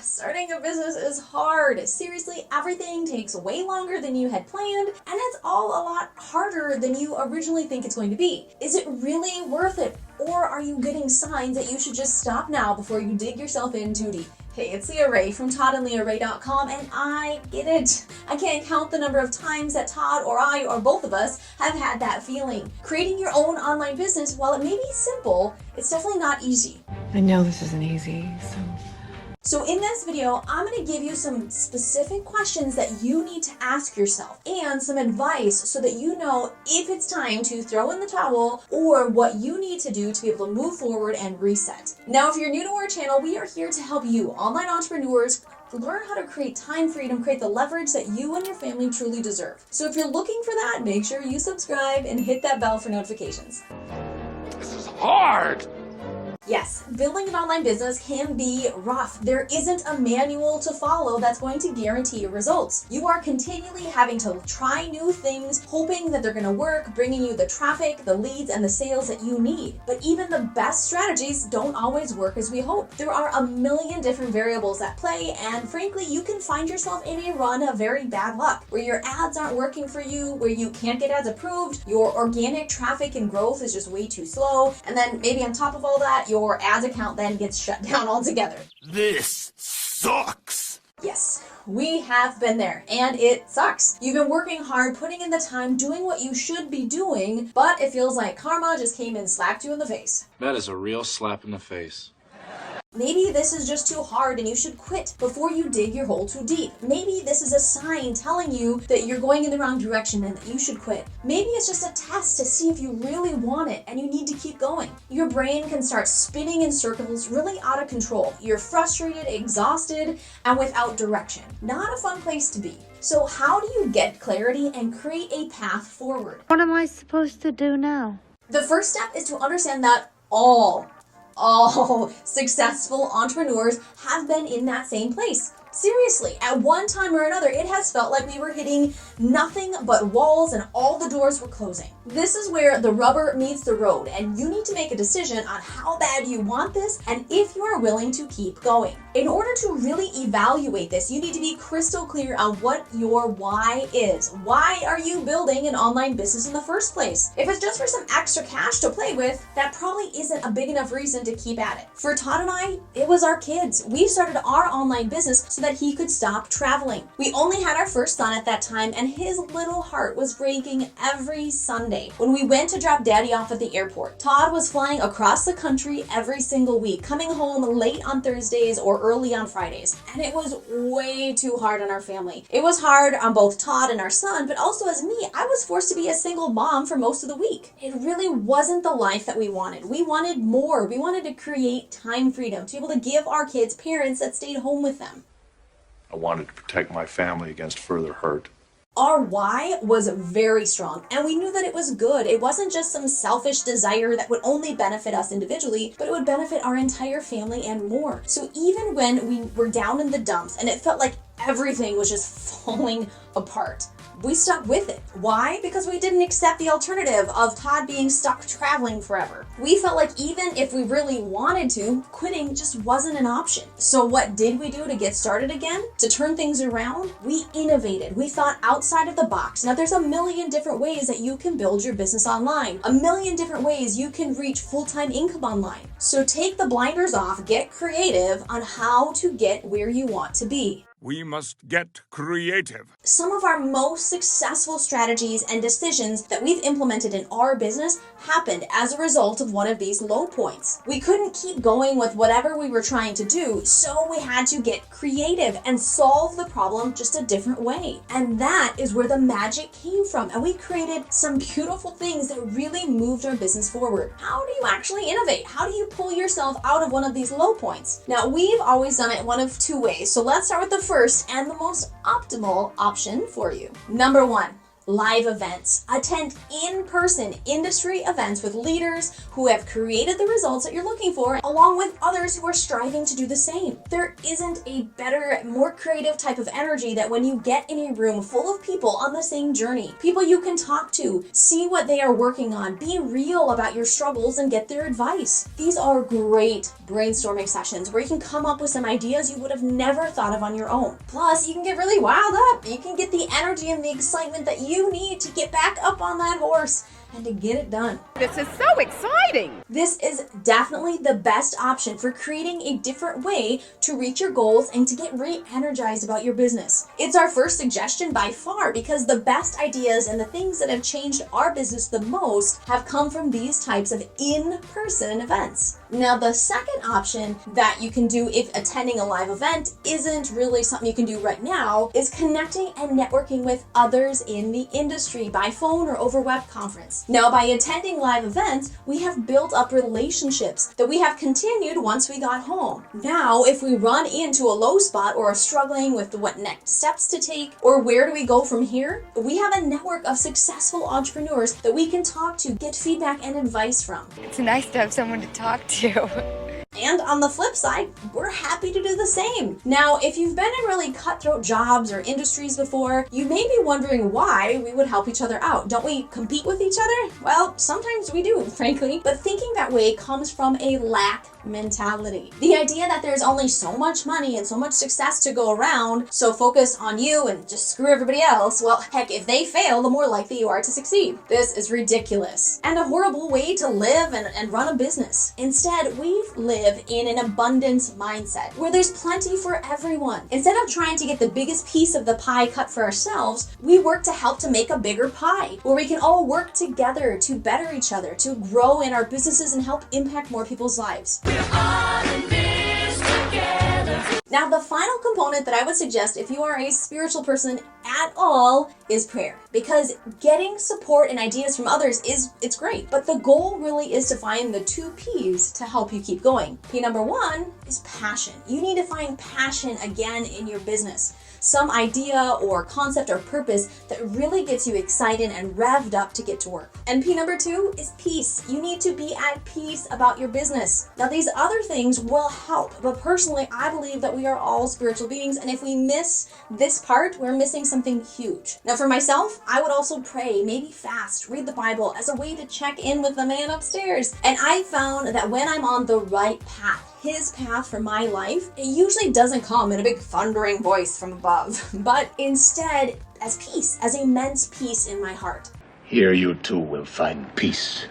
Starting a business is hard. Seriously, everything takes way longer than you had planned, and it's all a lot harder than you originally think it's going to be. Is it really worth it? Or are you getting signs that you should just stop now before you dig yourself in too deep? Hey, it's Leah Rae from toddandleahrae.com, and I get it. I can't count the number of times that Todd or I or both of us have had that feeling. Creating your own online business, while it may be simple, it's definitely not easy. I know this isn't easy, So in this video, I'm going to give you some specific questions that you need to ask yourself and some advice so that you know if it's time to throw in the towel or what you need to do to be able to move forward and reset. Now, if you're new to our channel, we are here to help you, online entrepreneurs, learn how to create time freedom, create the leverage that you and your family truly deserve. So if you're looking for that, make sure you subscribe and hit that bell for notifications. This is hard! Yes, building an online business can be rough. There isn't a manual to follow that's going to guarantee your results. You are continually having to try new things, hoping that they're going to work, bringing you the traffic, the leads, and the sales that you need. But even the best strategies don't always work as we hope. There are a million different variables at play, and frankly, you can find yourself in a run of very bad luck, where your ads aren't working for you, where you can't get ads approved, your organic traffic and growth is just way too slow, and then maybe on top of all that, your ads account then gets shut down altogether. This sucks! Yes, we have been there, and it sucks. You've been working hard, putting in the time, doing what you should be doing, but it feels like karma just came and slapped you in the face. That is a real slap in the face. Maybe this is just too hard and you should quit before you dig your hole too deep. Maybe this is a sign telling you that you're going in the wrong direction and that you should quit. Maybe it's just a test to see if you really want it and you need to keep going. Your brain can start spinning in circles, really out of control. You're frustrated, exhausted, and without direction. Not a fun place to be. So how do you get clarity and create a path forward? What am I supposed to do now? The first step is to understand that all successful entrepreneurs have been in that same place. Seriously, at one time or another, it has felt like we were hitting nothing but walls and all the doors were closing. This is where the rubber meets the road, and you need to make a decision on how bad you want this and if you are willing to keep going. In order to really evaluate this, you need to be crystal clear on what your why is. Why are you building an online business in the first place? If it's just for some extra cash to play with, that probably isn't a big enough reason to keep at it. For Todd and I, it was our kids. We started our online business so that he could stop traveling. We only had our first son at that time, and his little heart was breaking every Sunday when we went to drop Daddy off at the airport. Todd was flying across the country every single week, coming home late on Thursdays or early on Fridays, and it was way too hard on our family. It was hard on both Todd and our son, but also as me, I was forced to be a single mom for most of the week. It really wasn't the life that we wanted. We wanted more. We wanted to create time freedom, to be able to give our kids parents that stayed home with them. I wanted to protect my family against further hurt. Our why was very strong, and we knew that it was good. It wasn't just some selfish desire that would only benefit us individually, but it would benefit our entire family and more. So even when we were down in the dumps and it felt like everything was just falling apart, we stuck with it. Why? Because we didn't accept the alternative of Todd being stuck traveling forever. We felt like even if we really wanted to, quitting just wasn't an option. So what did we do to get started again? To turn things around? We innovated. We thought outside of the box. Now there's a million different ways that you can build your business online. A million different ways you can reach full-time income online. So take the blinders off, get creative on how to get where you want to be. We must get creative. Some of our most successful strategies and decisions that we've implemented in our business happened as a result of one of these low points. We couldn't keep going with whatever we were trying to do, so we had to get creative and solve the problem just a different way. And that is where the magic came from, and we created some beautiful things that really moved our business forward. How do you actually innovate? How do you pull yourself out of one of these low points? Now, we've always done it one of two ways, so let's start with the first and the most optimal option for you. Number one, live events. Attend in-person industry events with leaders who have created the results that you're looking for, along with others who are striving to do the same. There isn't a better, more creative type of energy that when you get in a room full of people on the same journey, people you can talk to, see what they are working on, be real about your struggles and get their advice. These are great brainstorming sessions where you can come up with some ideas you would have never thought of on your own. Plus, you can get really wild up. You can get the energy and the excitement that you need to get back up on that horse and to get it done. This is so exciting! This is definitely the best option for creating a different way to reach your goals and to get re-energized about your business. It's our first suggestion by far because the best ideas and the things that have changed our business the most have come from these types of in-person events. Now, the second option that you can do if attending a live event isn't really something you can do right now is connecting and networking with others in the industry by phone or over web conference. Now, by attending live events, we have built up relationships that we have continued once we got home. Now, if we run into a low spot or are struggling with what next steps to take or where do we go from here, we have a network of successful entrepreneurs that we can talk to, get feedback and advice from. It's nice to have someone to talk to. And on the flip side, we're happy to do the same. Now, if you've been in really cutthroat jobs or industries before, you may be wondering why we would help each other out. Don't we compete with each other? Well, sometimes we do, frankly, but thinking that way comes from a lack mentality. The idea that there's only so much money and so much success to go around, so focus on you and just screw everybody else. Well, heck, if they fail, the more likely you are to succeed. This is ridiculous and a horrible way to live and run a business. Instead, we live in an abundance mindset where there's plenty for everyone. Instead of trying to get the biggest piece of the pie cut for ourselves, we work to help to make a bigger pie where we can all work together to better each other, to grow in our businesses and help impact more people's lives. Now, the final component that I would suggest if you are a spiritual person at all is prayer. Because getting support and ideas from others it's great. But the goal really is to find the 2 P's to help you keep going. P number 1 is passion. You need to find passion again in your business. Some idea or concept or purpose that really gets you excited and revved up to get to work. And P number 2 is peace. You need to be at peace about your business. Now, these other things will help, but personally, I believe that we are all spiritual beings, and if we miss this part, we're missing something huge. Now, for myself, I would also pray, maybe fast, read the Bible as a way to check in with the man upstairs. And I found that when I'm on the right path, his path for my life, it usually doesn't come in a big thundering voice from above, but instead as peace, as immense peace in my heart. Here you too will find peace.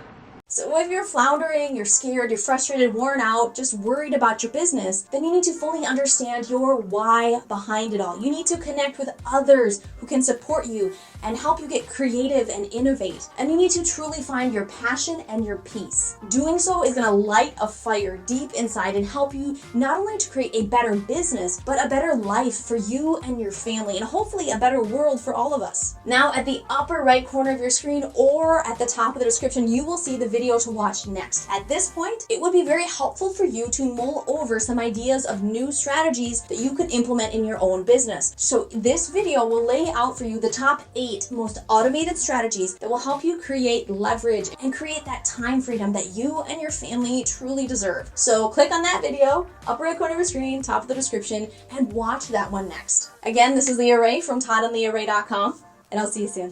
So if you're floundering, you're scared, you're frustrated, worn out, just worried about your business, then you need to fully understand your why behind it all. You need to connect with others who can support you and help you get creative and innovate. And you need to truly find your passion and your peace. Doing so is going to light a fire deep inside and help you not only to create a better business, but a better life for you and your family, and hopefully a better world for all of us. Now, at the upper right corner of your screen or at the top of the description, you will see the video to watch next. At this point, it would be very helpful for you to mull over some ideas of new strategies that you could implement in your own business. So this video will lay out for you the top 8 most automated strategies that will help you create leverage and create that time freedom that you and your family truly deserve. So click on that video, upper right corner of your screen, top of the description, and watch that one next. Again, this is Leah Rae from ToddandLeahRae.com, and I'll see you soon.